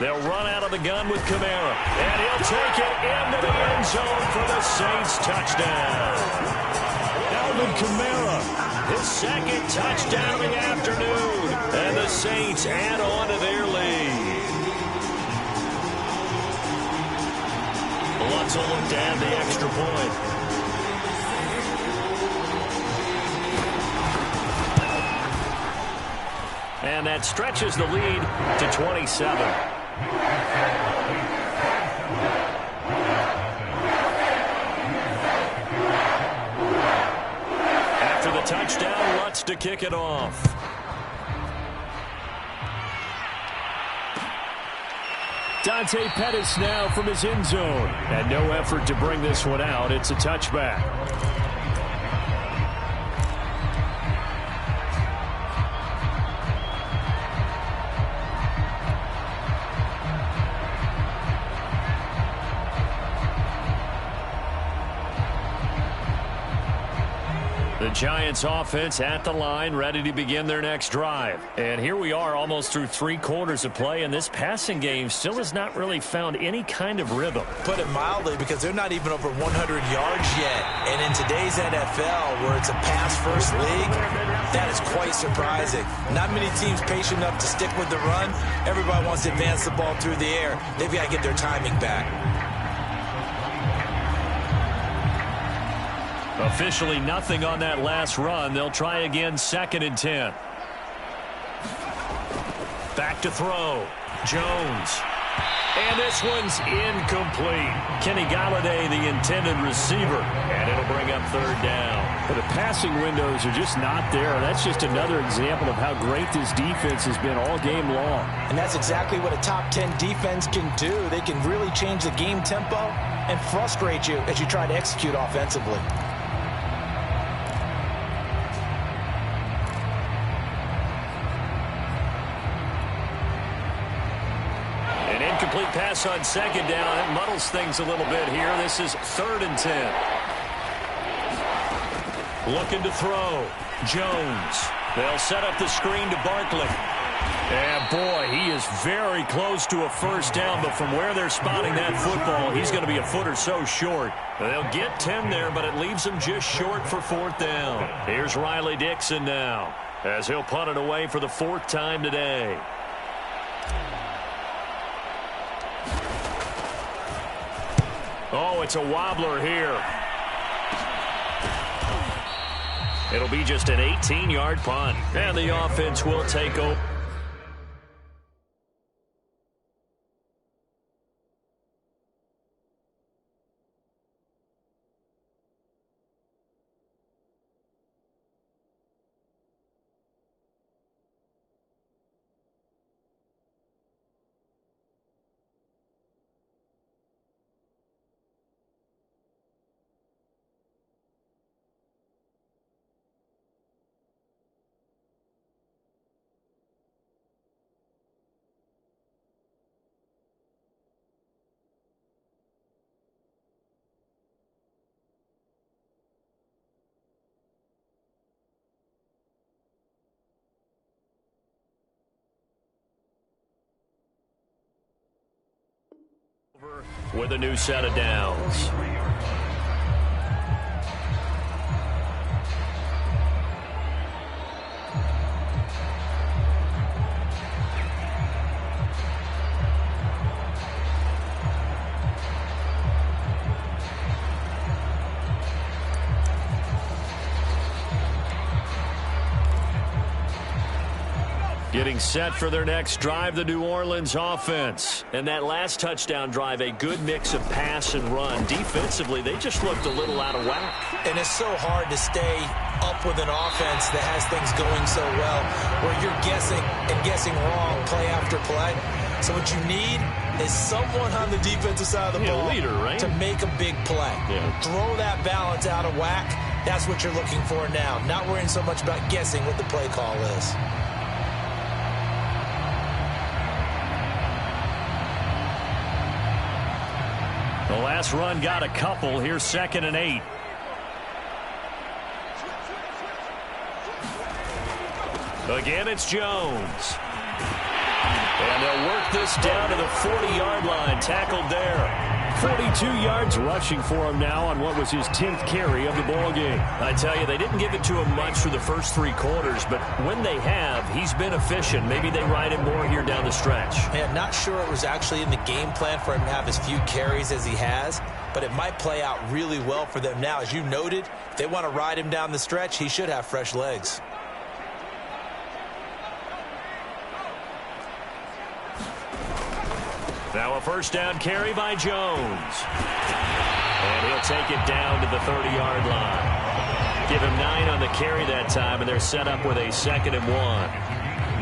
Speaker 1: They'll run out of the gun with Kamara. And he'll take it into the end zone for the Saints touchdown. Alvin Kamara, his 2nd touchdown of the afternoon. And the Saints add on to their lead. Lutz will look to add the extra point. And that stretches the lead to 27. After the touchdown, Lutz to kick it off. Dante Pettis now from his end zone. And no effort to bring this one out. It's a touchback. The Giants offense at the line, ready to begin their next drive. And here we are almost through 3 quarters of play, and this passing game still has not really found any kind of rhythm.
Speaker 3: Put it mildly, because they're not even over 100 yards yet. And in today's NFL, where it's a pass-first league, that is quite surprising. Not many teams patient enough to stick with the run. Everybody wants to advance the ball through the air. They've got to get their timing back.
Speaker 1: Officially nothing on that last run. They'll try again, 2nd and 10. Back to throw. Jones. And this one's incomplete. Kenny Golladay, the intended receiver. And it'll bring up 3rd down.
Speaker 2: But the passing windows are just not there. That's just another example of how great this defense has been all game long.
Speaker 3: And that's exactly what a top 10 defense can do. They can really change the game tempo and frustrate you as you try to execute offensively.
Speaker 1: Complete pass on 2nd down. It muddles things a little bit here. This is 3rd and 10. Looking to throw. Jones. They'll set up the screen to Barkley. And boy, he is very close to a 1st down, but from where they're spotting that football, he's going to be a foot or so short. They'll get 10 there, but it leaves them just short for 4th down. Here's Riley Dixon now, as he'll punt it away for the 4th time today. Oh, it's a wobbler here. It'll be just an 18-yard punt. And the offense will take over. With a new set of downs. Getting set for their next drive, the New Orleans offense. And that last touchdown drive, a good mix of pass and run. Defensively, they just looked a little out of whack.
Speaker 3: And it's so hard to stay up with an offense that has things going so well, where you're guessing and guessing wrong play after play. So what you need is someone on the defensive side of the ball
Speaker 1: leader, right?
Speaker 3: to make a big play. Yeah. Throw that balance out of whack. That's what you're looking for now. Not worrying so much about guessing what the play call is.
Speaker 1: The last run got a couple. Here's 2nd and 8. Again, it's Jones. And they'll work this down to the 40-yard line. Tackled there.
Speaker 2: 42 yards rushing for him now on what was his 10th carry of the ball game.
Speaker 1: I tell you, they didn't give it to him much for the first 3 quarters, but when they have, he's been efficient. Maybe they ride him more here down the stretch.
Speaker 3: Man, not sure it was actually in the game plan for him to have as few carries as he has, but it might play out really well for them now. As you noted, if they want to ride him down the stretch, he should have fresh legs.
Speaker 1: Now a 1st down carry by Jones. And he'll take it down to the 30-yard line. Give him 9 on the carry that time, and they're set up with a 2nd and 1.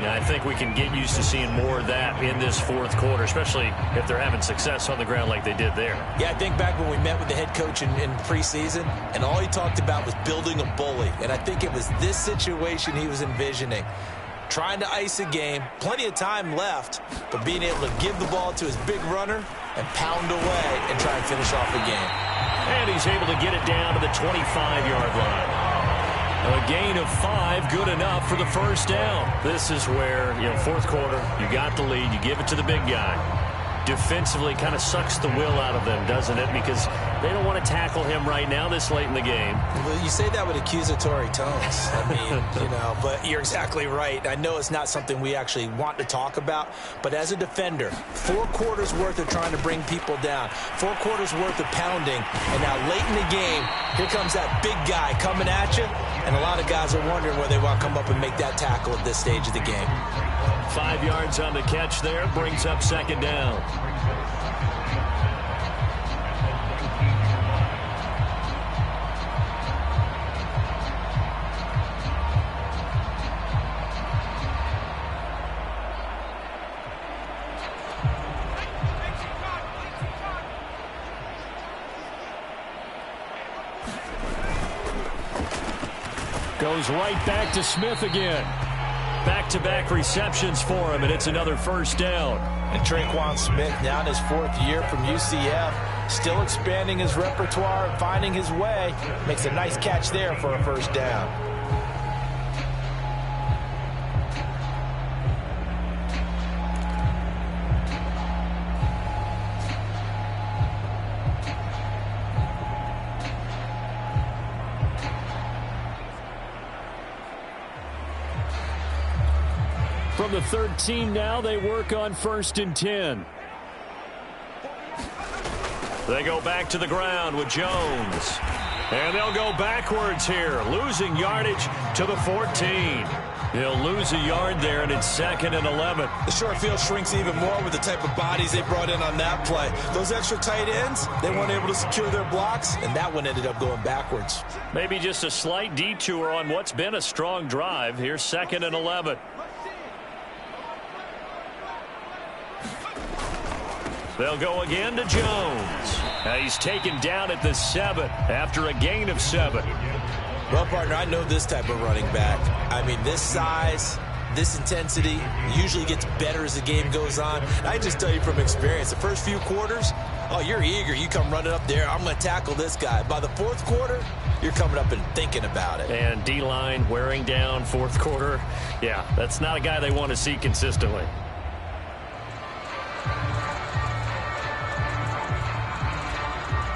Speaker 1: Now, I think we can get used to seeing more of that in this 4th quarter, especially if they're having success on the ground like they did there.
Speaker 3: Yeah, I think back when we met with the head coach in preseason, and all he talked about was building a bully. And I think it was this situation he was envisioning. Trying to ice a game, plenty of time left, but being able to give the ball to his big runner and pound away and try and finish off the game.
Speaker 1: And he's able to get it down to the 25-yard line. A gain of 5, good enough for the first down.
Speaker 2: This is where, fourth quarter, you got the lead, you give it to the big guy. Defensively kind of sucks the will out of them, doesn't it? Because they don't want to tackle him right now this late in the game.
Speaker 3: Well, you say that with accusatory tones. I mean, but you're exactly right. I know it's not something we actually want to talk about, but as a defender, 4 quarters worth of trying to bring people down, 4 quarters worth of pounding, and now late in the game, here comes that big guy coming at you, and a lot of guys are wondering whether they want to come up and make that tackle at this stage of the game.
Speaker 1: 5 yards on the catch there, brings up second down. Goes right back to Smith again. Back-to-back receptions for him, and it's another first down.
Speaker 3: And Tre'Quan Smith, now in his 4th year from UCF, still expanding his repertoire and finding his way. Makes a nice catch there for a first down.
Speaker 1: From the 13 now, they work on 1st and 10. They go back to the ground with Jones. And they'll go backwards here, losing yardage to the 14. He'll lose a yard there, and it's 2nd and 11.
Speaker 3: The short field shrinks even more with the type of bodies they brought in on that play. Those extra tight ends, they weren't able to secure their blocks, and that one ended up going backwards.
Speaker 1: Maybe just a slight detour on what's been a strong drive. Here's 2nd and 11. They'll go again to Jones. He's taken down at the 7 after a gain of 7.
Speaker 3: Well, partner, I know this type of running back. I mean, this size, this intensity usually gets better as the game goes on. I just tell you from experience, the first few quarters, oh, you're eager. You come running up there. I'm going to tackle this guy. By the 4th quarter, you're coming up and thinking about it.
Speaker 1: And D-line wearing down 4th quarter. Yeah, that's not a guy they want to see consistently.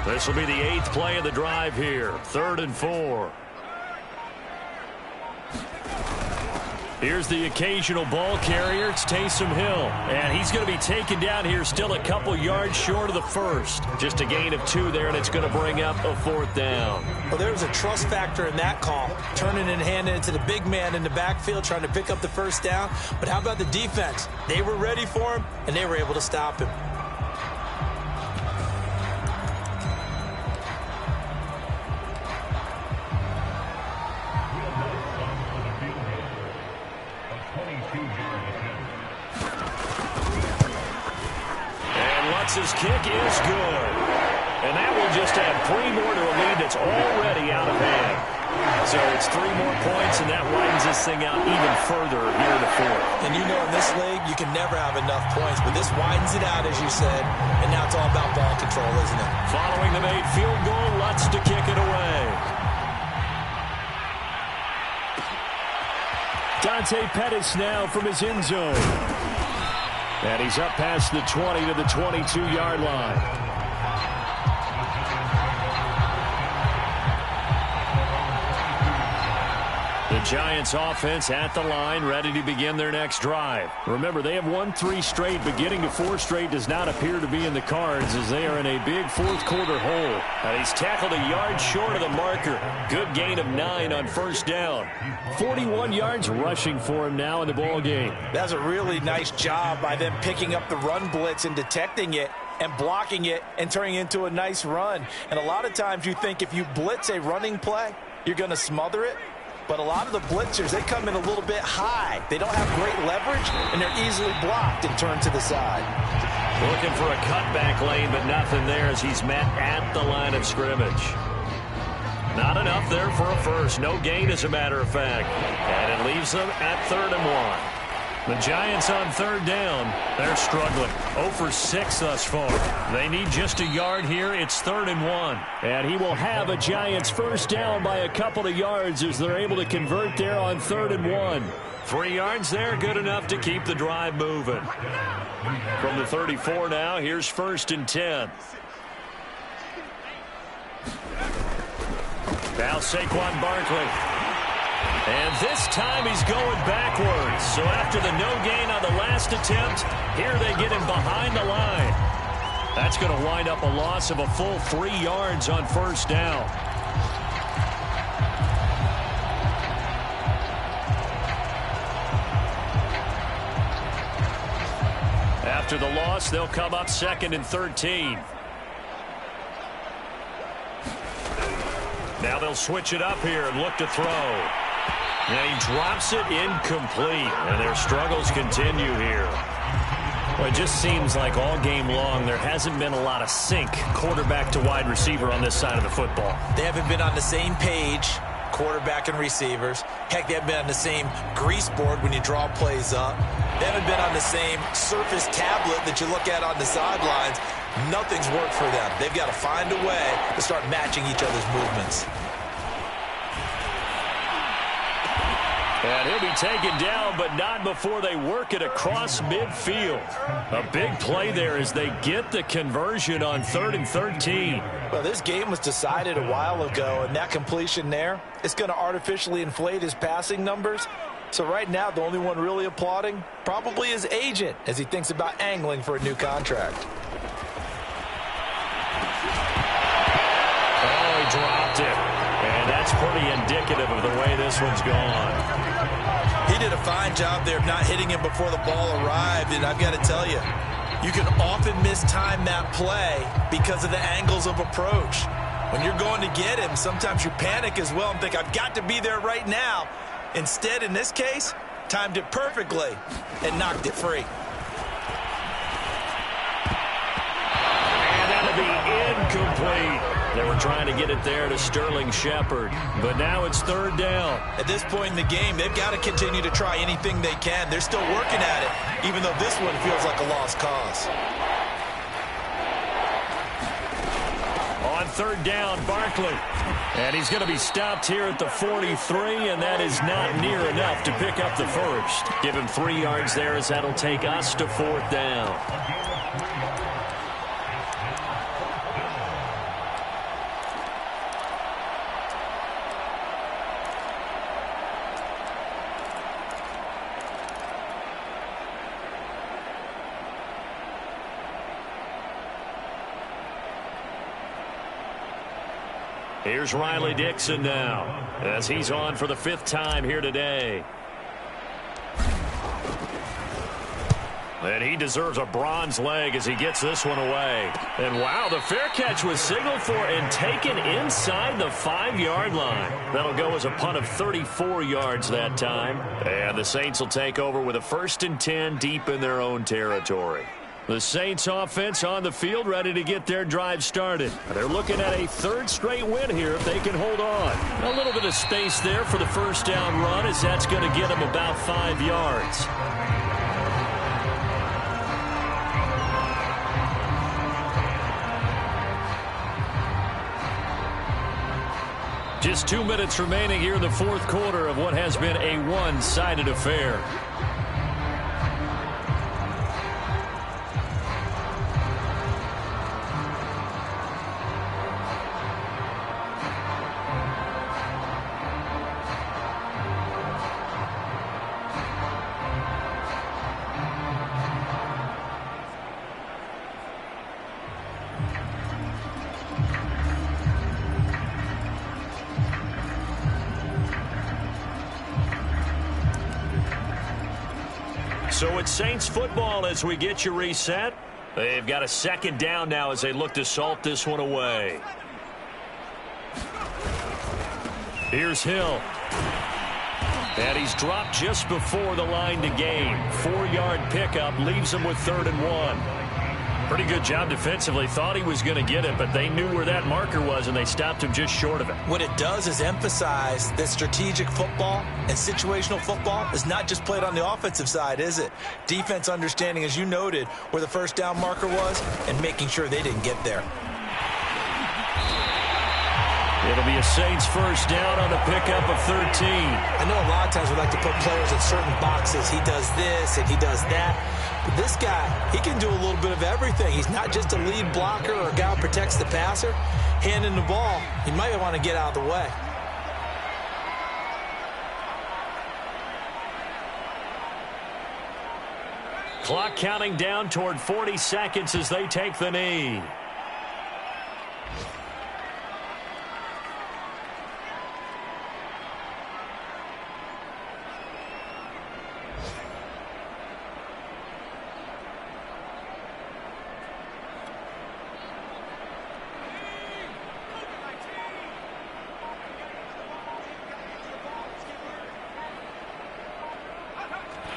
Speaker 1: This will be the 8th play of the drive here. 3rd and 4. Here's the occasional ball carrier. It's Taysom Hill. And he's going to be taken down here still a couple yards short of the first. Just a gain of 2 there, and it's going to bring up a 4th down.
Speaker 3: Well, there was a trust factor in that call. Turning and handing it to the big man in the backfield, trying to pick up the first down. But how about the defense? They were ready for him, and they were able to stop him.
Speaker 1: His kick is good. And that will just add 3 more to a lead that's already out of hand. So it's 3 more points, and that widens this thing out even further here in the 4th.
Speaker 3: And you know in this league, you can never have enough points, but this widens it out, as you said, and now it's all about ball control, isn't it?
Speaker 1: Following the made field goal, Lutz to kick it away. Dante Pettis now from his end zone. And he's up past the 20 to the 22-yard line. The Giants offense at the line, ready to begin their next drive. Remember, they have won 3 straight, but getting to 4 straight does not appear to be in the cards as they are in a big 4th quarter hole. And he's tackled a yard short of the marker. Good gain of 9 on 1st down. 41 yards rushing for him now in the ball game.
Speaker 3: That's a really nice job by them picking up the run blitz and detecting it and blocking it and turning it into a nice run. And a lot of times you think if you blitz a running play, you're going to smother it. But a lot of the blitzers, they come in a little bit high. They don't have great leverage, and they're easily blocked and turned to the side.
Speaker 1: Looking for a cutback lane, but nothing there as he's met at the line of scrimmage. Not enough there for a first. No gain, as a matter of fact. And it leaves them at 3rd and 1. The Giants on third down. They're struggling. 0 for 6 thus far. They need just a yard here. It's 3rd and 1.
Speaker 2: And he will have a Giants first down by a couple of yards as they're able to convert there on 3rd and 1.
Speaker 1: 3 yards there, good enough to keep the drive moving. From the 34 now, here's 1st and 10. Now Saquon Barkley. And this time he's going backwards. So after the no gain on the last attempt, here they get him behind the line. That's going to wind up a loss of a full 3 yards on 1st down. After the loss, they'll come up 2nd and 13. Now they'll switch it up here and look to throw. And he drops it incomplete. And their struggles continue here. Well, it just seems like all game long there hasn't been a lot of sync quarterback to wide receiver on this side of the football.
Speaker 3: They haven't been on the same page, quarterback and receivers. Heck, they haven't been on the same grease board when you draw plays up. They haven't been on the same surface tablet that you look at on the sidelines. Nothing's worked for them. They've got to find a way to start matching each other's movements.
Speaker 1: And he'll be taken down, but not before they work it across midfield. A big play there as they get the conversion on 3rd and 13.
Speaker 3: Well, this game was decided a while ago, and that completion there is going to artificially inflate his passing numbers. So right now, the only one really applauding probably his agent as he thinks about angling for a new contract.
Speaker 1: Oh, he dropped it. And that's pretty indicative of the way this one's gone.
Speaker 3: He did a fine job there of not hitting him before the ball arrived, and I've got to tell you, you can often mistime that play because of the angles of approach. When you're going to get him, sometimes you panic as well and think, I've got to be there right now. Instead, in this case, timed it perfectly and knocked it free.
Speaker 1: And that'll be incomplete. They were trying to get it there to Sterling Shepard, but now it's 3rd down.
Speaker 3: At this point in the game, they've got to continue to try anything they can. They're still working at it, even though this one feels like a lost cause.
Speaker 1: On 3rd down, Barkley. And he's going to be stopped here at the 43, and that is not near enough to pick up the first. Give him 3 yards there as that'll take us to 4th down. Here's Riley Dixon now as he's on for the 5th time here today. And he deserves a bronze leg as he gets this one away. And wow, the fair catch was signaled for and taken inside the 5-yard line. That'll go as a punt of 34 yards that time. And the Saints will take over with a 1st and 10 deep in their own territory. The Saints offense on the field ready to get their drive started. They're looking at a 3rd straight win here if they can hold on. A little bit of space there for the 1st down run as that's going to get them about 5 yards. Just 2 minutes remaining here in the 4th quarter of what has been a one-sided affair. So it's Saints football as we get you reset. They've got a 2nd down now as they look to salt this one away. Here's Hill. And he's dropped just before the line to gain. 4-yard pickup leaves him with 3rd and 1. Pretty good job defensively. Thought he was going to get it, but they knew where that marker was, and they stopped him just short of it.
Speaker 3: What it does is emphasize that strategic football and situational football is not just played on the offensive side, is it? Defense understanding, as you noted, where the first down marker was and making sure they didn't get there.
Speaker 1: It'll be a Saints first down on the pickup of 13.
Speaker 3: I know a lot of times we like to put players in certain boxes. He does this and he does that. But this guy, he can do a little bit of everything. He's not just a lead blocker or a guy who protects the passer. Handing the ball, he might want to get out of the way.
Speaker 1: Clock counting down toward 40 seconds as they take the knee.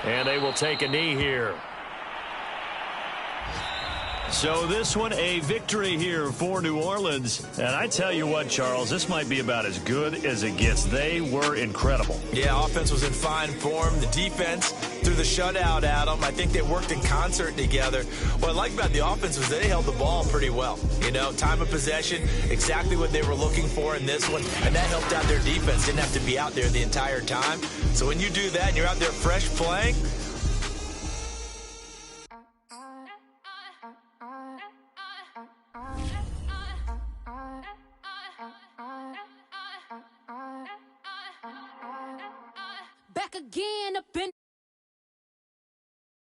Speaker 1: And they will take a knee here. So this one, a victory here for New Orleans. And I tell you what, Charles, this might be about as good as it gets. They were incredible.
Speaker 3: Yeah, offense was in fine form. The defense threw the shutout at them. I think they worked in concert together. What I like about the offense was they held the ball pretty well. You know, time of possession, exactly what they were looking for in this one. And that helped out their defense. Didn't have to be out there the entire time. So when you do that and you're out there fresh playing,
Speaker 4: back again up in